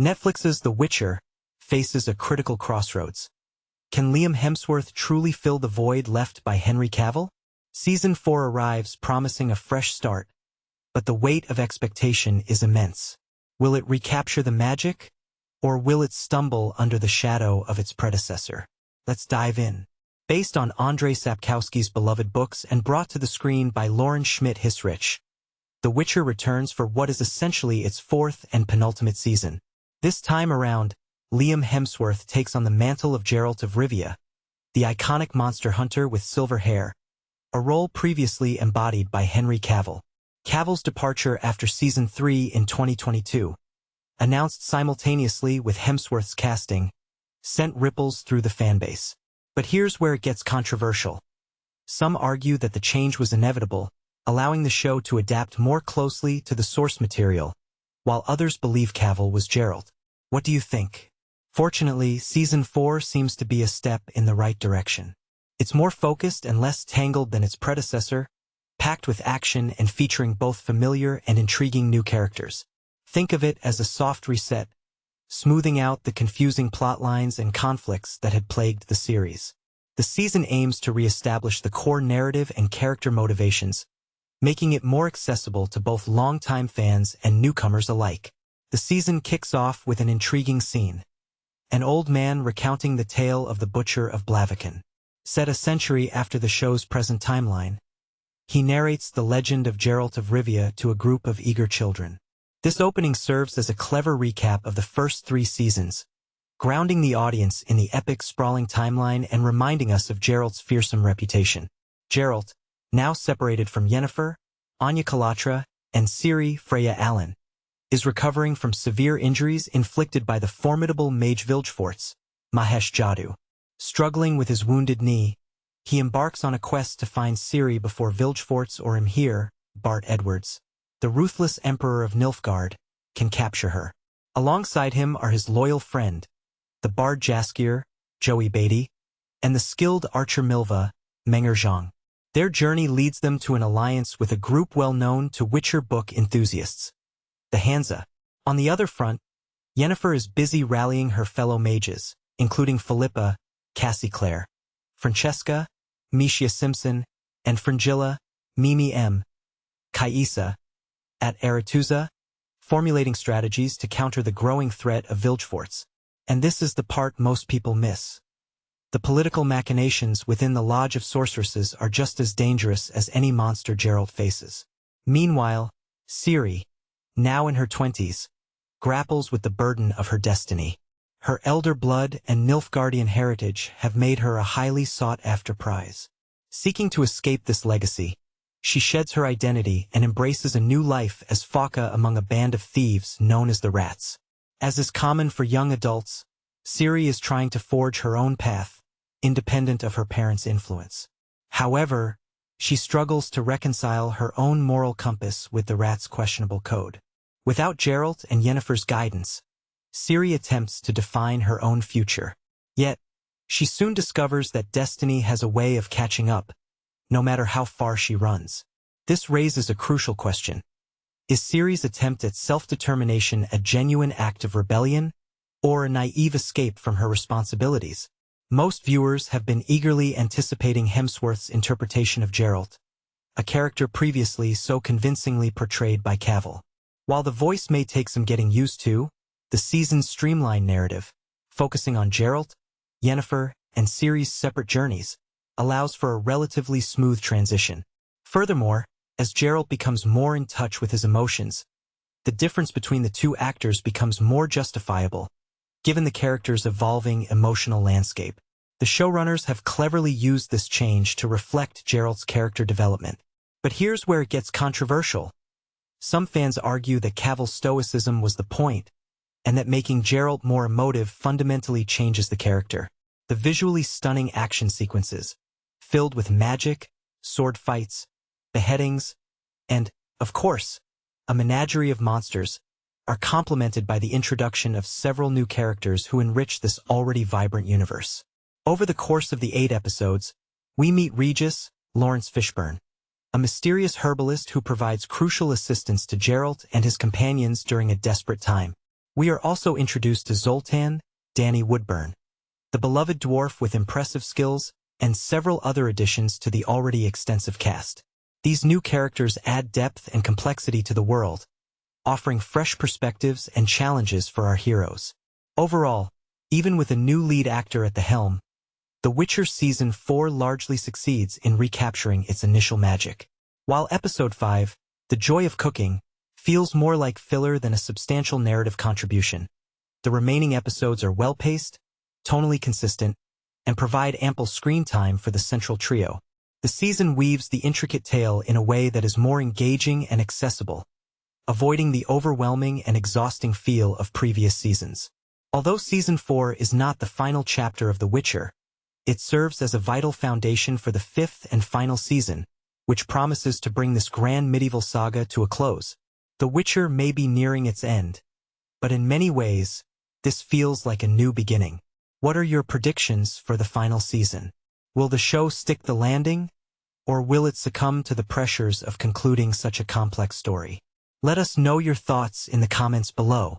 Netflix's The Witcher faces a critical crossroads. Can Liam Hemsworth truly fill the void left by Henry Cavill? Season 4 arrives promising a fresh start, but the weight of expectation is immense. Will it recapture the magic, or will it stumble under the shadow of its predecessor? Let's dive in. Based on Andrzej Sapkowski's beloved books and brought to the screen by Lauren Schmidt-Hissrich, The Witcher returns for what is essentially its fourth and penultimate season. This time around, Liam Hemsworth takes on the mantle of Geralt of Rivia, the iconic monster hunter with silver hair, a role previously embodied by Henry Cavill. Cavill's departure after Season 3 in 2022, announced simultaneously with Hemsworth's casting, sent ripples through the fanbase. But here's where it gets controversial. Some argue that the change was inevitable, allowing the show to adapt more closely to the source material, while others believe Cavill was Geralt. What do you think? Fortunately, Season 4 seems to be a step in the right direction. It's more focused and less tangled than its predecessor, packed with action and featuring both familiar and intriguing new characters. Think of it as a soft reset, smoothing out the confusing plot lines and conflicts that had plagued the series. The season aims to re-establish the core narrative and character motivations, making it more accessible to both longtime fans and newcomers alike. The season kicks off with an intriguing scene. An old man recounting the tale of the Butcher of Blaviken. Set a century after the show's present timeline, he narrates the legend of Geralt of Rivia to a group of eager children. This opening serves as a clever recap of the first 3 seasons, grounding the audience in the epic sprawling timeline and reminding us of Geralt's fearsome reputation. Geralt, now separated from Yennefer, Anya Kalatra, and Ciri Freya Allan, is recovering from severe injuries inflicted by the formidable mage Vilgefortz, Mahesh Jadoo. Struggling with his wounded knee, he embarks on a quest to find Ciri before Vilgefortz or Imhir, Bart Edwards, the ruthless emperor of Nilfgaard, can capture her. Alongside him are his loyal friend, the bard Jaskier, Joey Beatty, and the skilled archer Milva, Menger Zhang. Their journey leads them to an alliance with a group well known to Witcher book enthusiasts, the Hansa. On the other front, Yennefer is busy rallying her fellow mages, including Philippa, Cassie Clare, Francesca, Mishia Simpson, and Fringilla, Mimi M. Kaisa, at Aretuza, formulating strategies to counter the growing threat of Vilgefortz. And this is the part most people miss. The political machinations within the Lodge of Sorceresses are just as dangerous as any monster Geralt faces. Meanwhile, Ciri, now in her 20s, grapples with the burden of her destiny. Her elder blood and Nilfgaardian heritage have made her a highly sought-after prize. Seeking to escape this legacy, she sheds her identity and embraces a new life as Faka among a band of thieves known as the Rats. As is common for young adults, Ciri is trying to forge her own path, independent of her parents' influence. However, she struggles to reconcile her own moral compass with the Rats' questionable code. Without Geralt and Yennefer's guidance, Ciri attempts to define her own future. Yet, she soon discovers that destiny has a way of catching up, no matter how far she runs. This raises a crucial question. Is Ciri's attempt at self-determination a genuine act of rebellion, or a naive escape from her responsibilities? Most viewers have been eagerly anticipating Hemsworth's interpretation of Geralt, a character previously so convincingly portrayed by Cavill. While the voice may take some getting used to, the season's streamlined narrative, focusing on Geralt, Yennefer, and Ciri's separate journeys, allows for a relatively smooth transition. Furthermore, as Geralt becomes more in touch with his emotions, the difference between the two actors becomes more justifiable, given the character's evolving emotional landscape. The showrunners have cleverly used this change to reflect Geralt's character development. But here's where it gets controversial. Some fans argue that Cavill's stoicism was the point, and that making Geralt more emotive fundamentally changes the character. The visually stunning action sequences, filled with magic, sword fights, beheadings, and, of course, a menagerie of monsters, are complemented by the introduction of several new characters who enrich this already vibrant universe. Over the course of the 8 episodes, we meet Regis, Lawrence Fishburne, a mysterious herbalist who provides crucial assistance to Geralt and his companions during a desperate time. We are also introduced to Zoltan, Danny Woodburn, the beloved dwarf with impressive skills, and several other additions to the already extensive cast. These new characters add depth and complexity to the world, offering fresh perspectives and challenges for our heroes. Overall, even with a new lead actor at the helm, The Witcher Season 4 largely succeeds in recapturing its initial magic. While Episode 5, The Joy of Cooking, feels more like filler than a substantial narrative contribution, the remaining episodes are well-paced, tonally consistent, and provide ample screen time for the central trio. The season weaves the intricate tale in a way that is more engaging and accessible, avoiding the overwhelming and exhausting feel of previous seasons. Although Season 4 is not the final chapter of The Witcher, it serves as a vital foundation for the fifth and final season, which promises to bring this grand medieval saga to a close. The Witcher may be nearing its end, but in many ways, this feels like a new beginning. What are your predictions for the final season? Will the show stick the landing, or will it succumb to the pressures of concluding such a complex story? Let us know your thoughts in the comments below.